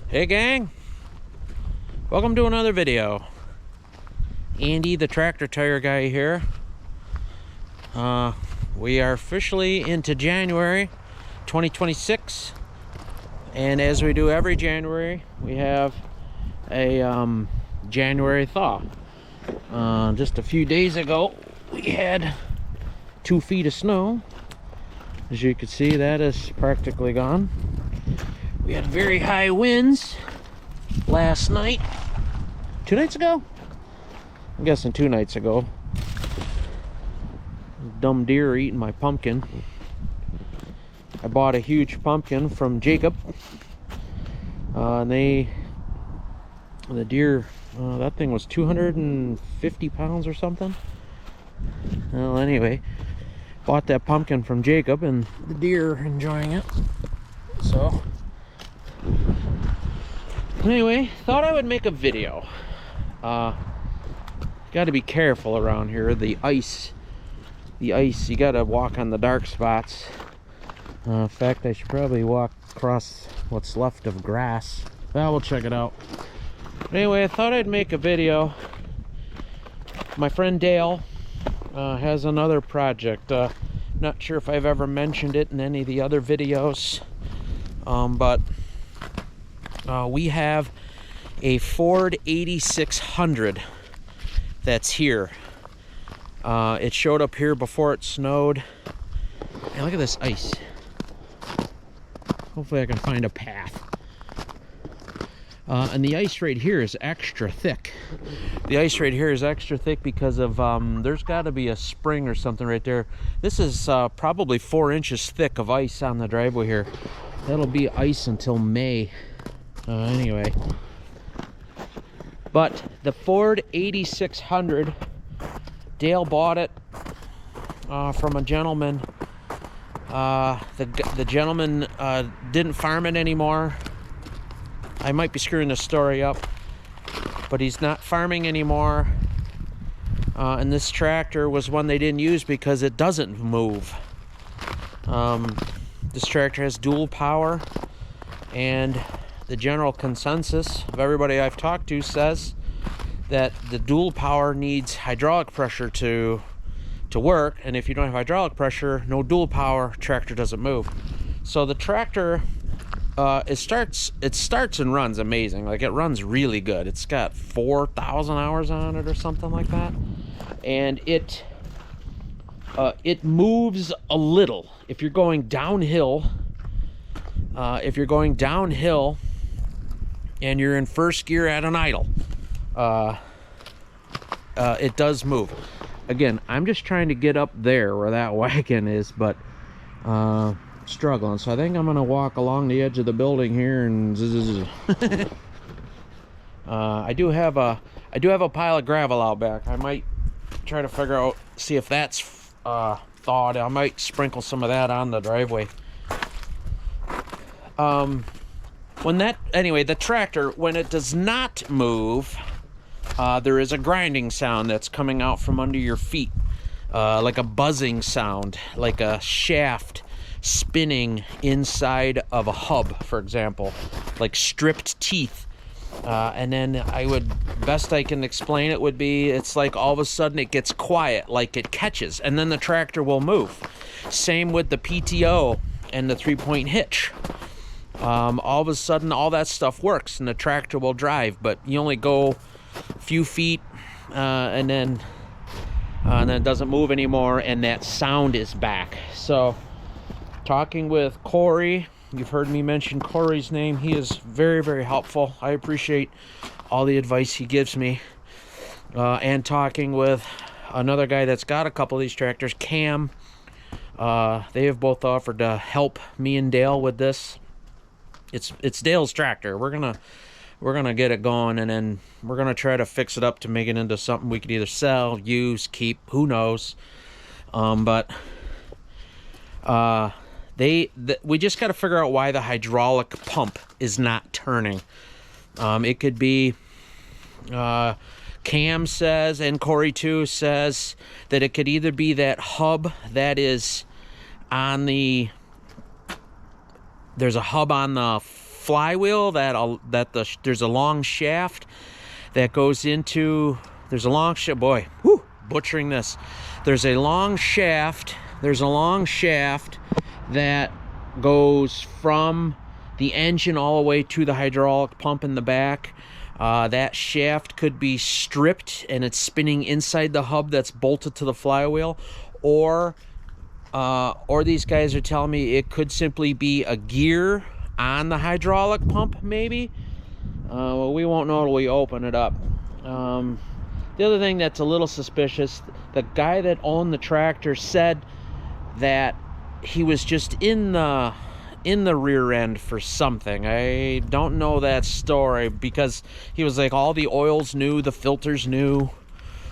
Hey gang, welcome to another video. Andy the tractor tire guy here. We are officially into January 2026, and as we do every January, we have a January thaw. Just a few days ago we had 2 feet of snow. As you can see, that is practically gone. We had very high winds last night. 2 nights ago? I'm guessing 2 nights ago. Dumb deer eating my pumpkin. I bought a huge pumpkin from Jacob. And the deer, that thing was 250 pounds or something. Well, anyway, bought that pumpkin from Jacob, and the deer are enjoying it. So anyway, thought I would make a video. Got to be careful around here. The ice, you got to walk on the dark spots. In fact, I should probably walk across what's left of grass. Well, we'll check it out. Anyway, I thought I'd make a video. My friend Dale has another project. Not sure if I've ever mentioned it in any of the other videos, but we have a Ford 8600 that's here. It showed up here before it snowed. And look at this ice. Hopefully I can find a path. And the ice right here is extra thick. The ice right here is extra thick because of, there's got to be a spring or something right there. This is probably 4 inches thick of ice on the driveway here. That'll be ice until May. Anyway. But the Ford 8600, Dale bought it from a gentleman. The gentleman didn't farm it anymore. I might be screwing this story up, but he's not farming anymore. And this tractor was one they didn't use because it doesn't move. This tractor has dual power, and the general consensus of everybody I've talked to says that the dual power needs hydraulic pressure to work, and if you don't have hydraulic pressure, no dual power, tractor doesn't move. So the tractor, it starts and runs amazing. Like, it runs really good. It's got 4,000 hours on it or something like that, and it moves a little if you're going downhill. And you're in first gear at an idle, it does move. Again, I'm just trying to get up there where that wagon is, but struggling. So I think I'm gonna walk along the edge of the building here and I do have a pile of gravel out back. I might try to figure out, see if that's thawed. I might sprinkle some of that on the driveway. Anyway, the tractor, when it does not move, there is a grinding sound that's coming out from under your feet, like a buzzing sound, like a shaft spinning inside of a hub, for example, like stripped teeth. And then best I can explain it would be, it's like all of a sudden it gets quiet, like it catches, and then the tractor will move. Same with the PTO and the 3-point hitch. All of a sudden all that stuff works and the tractor will drive, but you only go a few feet and then it doesn't move anymore, and that sound is back. So talking with Corey, you've heard me mention Corey's name. He is very, very helpful. I appreciate all the advice he gives me. And talking with another guy that's got a couple of these tractors, Cam. They have both offered to help me and Dale with this. It's Dale's tractor. We're gonna get it going, and then we're gonna try to fix it up to make it into something we could either sell, use, keep, who knows. But we just got to figure out why the hydraulic pump is not turning. It could be, Cam says, and Corey too says, that it could either be that hub that is on the, there's a hub on the flywheel there's a long shaft that goes into, there's a long shaft, boy, whew, butchering this. There's a long shaft that goes from the engine all the way to the hydraulic pump in the back. That shaft could be stripped and it's spinning inside the hub that's bolted to the flywheel, or these guys are telling me it could simply be a gear on the hydraulic pump, maybe. Well, we won't know till we open it up. The other thing that's a little suspicious, the guy that owned the tractor said that he was just in the rear end for something. I don't know that story, because he was like, all the oils new, the filters new,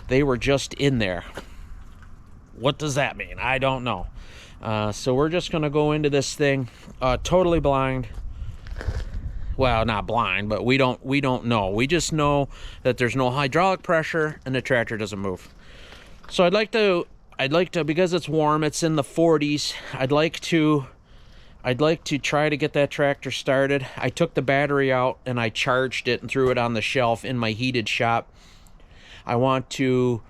they were just in there. What does that mean? I don't know. So we're just gonna go into this thing totally blind. Well, not blind, but we don't know. We just know that there's no hydraulic pressure and the tractor doesn't move. So I'd like to, because it's warm, it's in the 40s. I'd like to try to get that tractor started. I took the battery out and I charged it and threw it on the shelf in my heated shop. I want to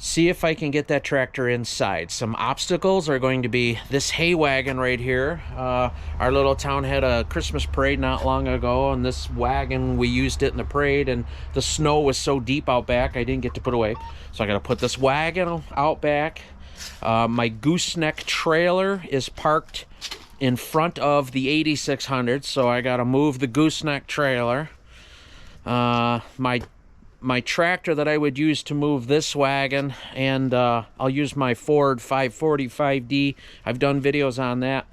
see if I can get that tractor inside. Some obstacles are going to be this hay wagon right here. Our little town had a Christmas parade not long ago, and this wagon, we used it in the parade, and the snow was so deep out back I didn't get to put away. So I gotta put this wagon out back. My gooseneck trailer is parked in front of the 8600, so I gotta move the gooseneck trailer. My tractor that I would use to move this wagon, and I'll use my Ford 545D. I've done videos on that.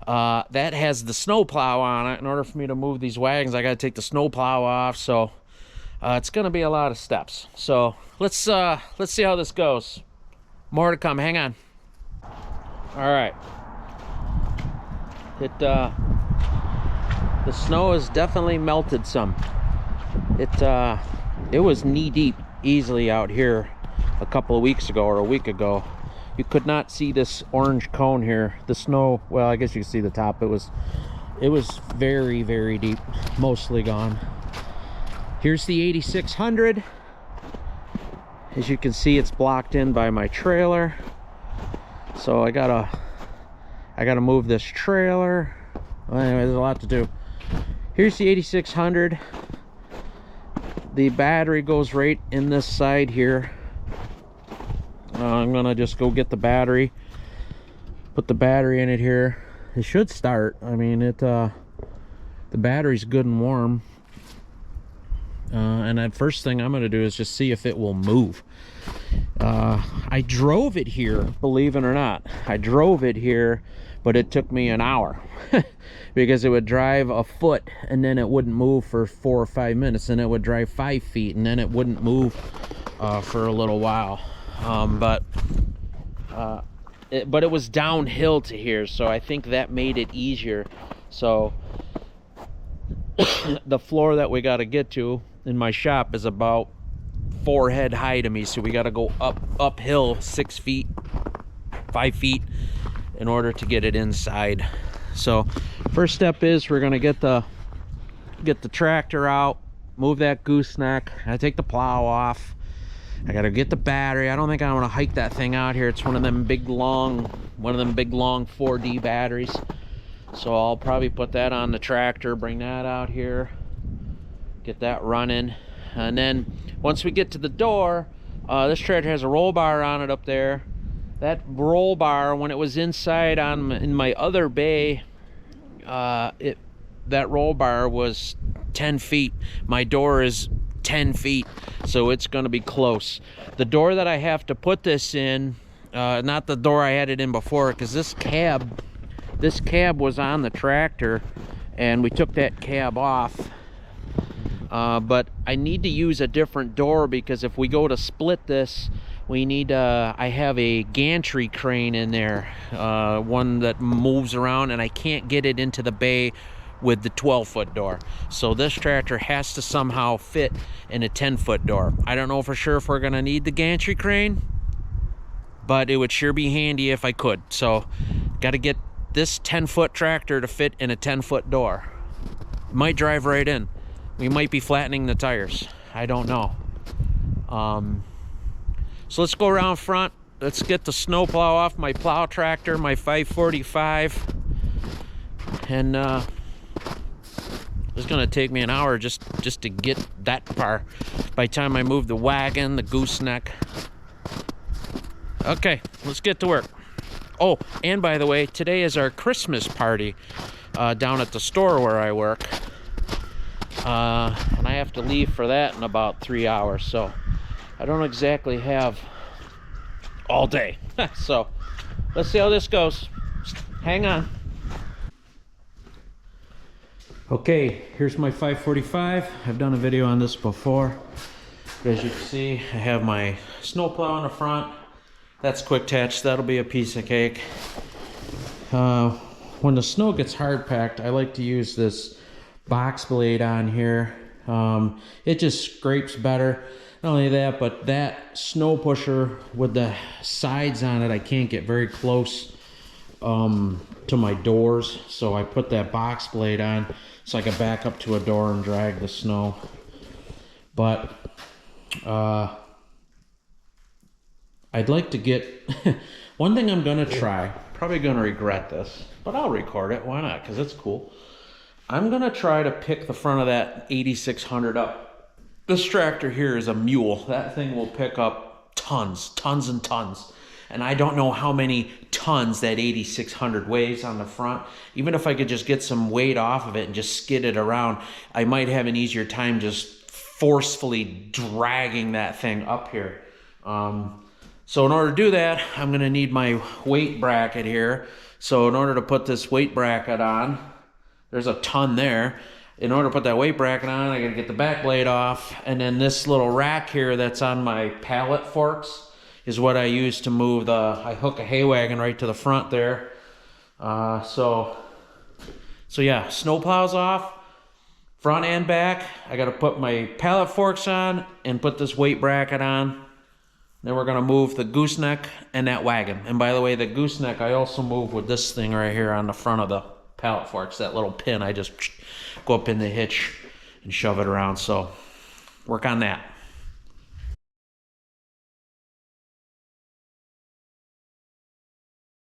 That has the snow plow on it. In order for me to move these wagons, I got to take the snow plow off. So it's going to be a lot of steps. So let's see how this goes. More to come. Hang on. All right. The snow has definitely melted some. It was knee-deep easily out here a couple of weeks ago, or a week ago. You could not see this orange cone here. The snow, well, I guess you can see the top. It was very, very deep, mostly gone. Here's the 8600. As you can see, it's blocked in by my trailer. So I gotta move this trailer. Well, anyway, there's a lot to do. Here's the 8600. The battery goes right in this side here. I'm gonna just go get the battery, put the battery in it here. It should start. I mean, the battery's good and warm. And the first thing I'm gonna do is just see if it will move. I drove it here, believe it or not. I drove it here, but it took me an hour because it would drive a foot and then it wouldn't move for 4 or 5 minutes, and it would drive 5 feet and then it wouldn't move for a little while. But it was downhill to here, so I think that made it easier. So the floor that we got to get to in my shop is about 4 head high to me, so we got to go uphill 6 feet, 5 feet in order to get it inside. So first step is we're gonna get the tractor out, move that gooseneck. I take the plow off. I gotta get the battery. I don't think I want to hike that thing out here. It's one of them big long 4D batteries. So I'll probably put that on the tractor, bring that out here, get that running, and then once we get to the door, this tractor has a roll bar on it up there. That roll bar, when it was inside in my other bay, that roll bar was 10 feet. My door is 10 feet, so it's going to be close. The door that I have to put this in, not the door I had it in before, because this cab was on the tractor, and we took that cab off. But I need to use a different door, because if we go to split this, we need I have a gantry crane in there, one that moves around, and I can't get it into the bay with the 12-foot door. So this tractor has to somehow fit in a 10-foot door. I don't know for sure if we're gonna need the gantry crane, but it would sure be handy if I could. So got to get this 10-foot tractor to fit in a 10-foot door. Might drive right in. We might be flattening the tires. I don't know. So let's go around front. Let's get the snowplow off my plow tractor, my 545. And it's gonna take me an hour just to get that far. By the time I move the wagon, the gooseneck. Okay, let's get to work. Oh, and by the way, today is our Christmas party down at the store where I work. And I have to leave for that in about 3 hours, so I don't exactly have all day. So let's see how this goes. Hang on. Okay, here's my 545. I've done a video on this before. But as you can see, I have my snowplow in the front. That's quick attach. That'll be a piece of cake. When the snow gets hard packed, I like to use this box blade on here. It just scrapes better. Not only that, but that snow pusher with the sides on it, I can't get very close to my doors, so I put that box blade on so I can back up to a door and drag the snow. But I'd like to get one thing I'm gonna try, probably gonna regret this, but I'll record it. Why not? Because it's cool. I'm gonna try to pick the front of that 8600 up. This tractor here is a mule. That thing will pick up tons and tons. And I don't know how many tons that 8600 weighs on the front. Even if I could just get some weight off of it and just skid it around, I might have an easier time just forcefully dragging that thing up here. So in order to do that, I'm gonna need my weight bracket here. So in order to put this weight bracket on, there's a ton there. In order to put that weight bracket on, I gotta get the back blade off. And then this little rack here that's on my pallet forks is what I use to move I hook a hay wagon right to the front there. So yeah, snowplow's off, front and back. I gotta put my pallet forks on and put this weight bracket on. Then we're gonna move the gooseneck and that wagon. And by the way, the gooseneck I also move with this thing right here on the front of the pallet forks, that little pin. I just go up in the hitch and shove it around. So work on that.